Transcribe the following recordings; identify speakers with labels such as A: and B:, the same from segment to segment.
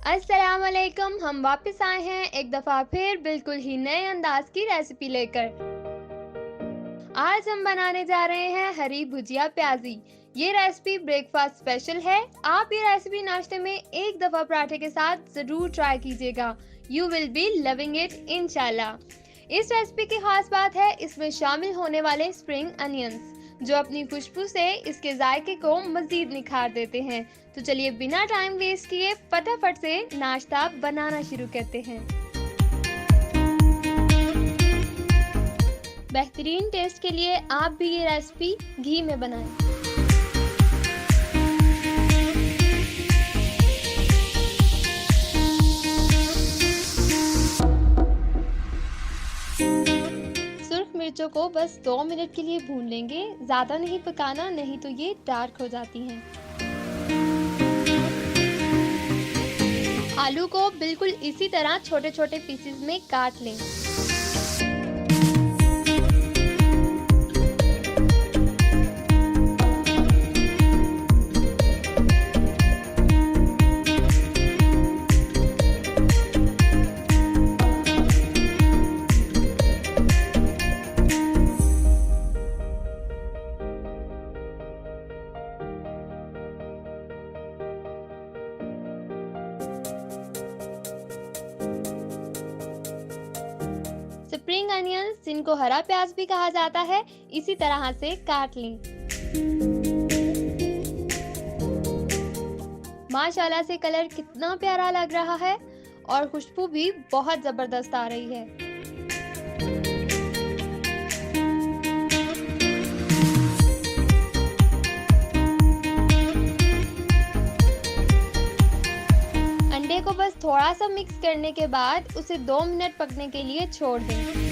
A: अस्सलाम वालेकुम। हम वापस आए हैं एक दफ़ा फिर बिल्कुल ही नए अंदाज की रेसिपी लेकर। आज हम बनाने जा रहे हैं हरी भुजिया प्याजी। ये रेसिपी ब्रेकफास्ट स्पेशल है। आप ये रेसिपी नाश्ते में एक दफ़ा पराठे के साथ ज़रूर ट्राई कीजिएगा। You will be loving it इंशाल्लाह। इस रेसिपी की खास बात है इसमें शामिल होने वाले स्प्रिंग अनियंस, जो अपनी खुशबू से इसके जायके को मजीद निखार देते हैं। तो चलिए बिना टाइम वेस्ट किए फटाफट से नाश्ता बनाना शुरू करते हैं। बेहतरीन टेस्ट के लिए आप भी ये रेसिपी घी में बनाएं। सुर्ख मिर्चों को बस 2 मिनट के लिए भून लेंगे, ज्यादा नहीं पकाना, नहीं तो ये डार्क हो जाती हैं। आलू को बिल्कुल इसी तरह छोटे छोटे पीसेस में काट लें। स्प्रिंग अनियंस, जिनको हरा प्याज भी कहा जाता है, इसी तरह से काट लें। माशाल्लाह से कलर कितना प्यारा लग रहा है और खुशबू भी बहुत जबरदस्त आ रही है। अंडे को बस थोड़ा सा मिक्स करने के बाद उसे 2 मिनट पकने के लिए छोड़ दें।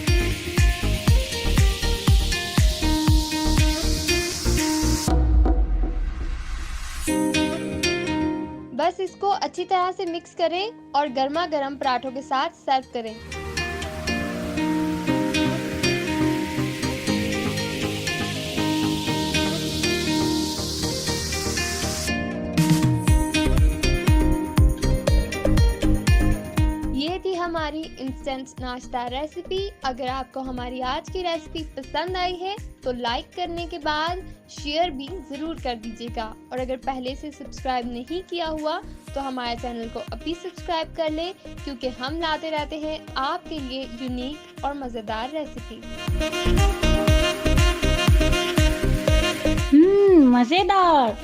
A: बस इसको अच्छी तरह से मिक्स करें और गर्मा गर्म पराठों के साथ सर्व करें। ये थी हमारी इंस्टेंट नाश्ता रेसिपी। अगर आपको हमारी आज की रेसिपी पसंद आई है तो लाइक करने के बाद शेयर भी ज़रूर कर दीजिएगा, और अगर पहले से सब्सक्राइब नहीं किया हुआ तो हमारे चैनल को अभी सब्सक्राइब कर लें, क्योंकि हम लाते रहते हैं आपके लिए यूनिक और मज़ेदार रेसिपी।
B: मज़ेदार।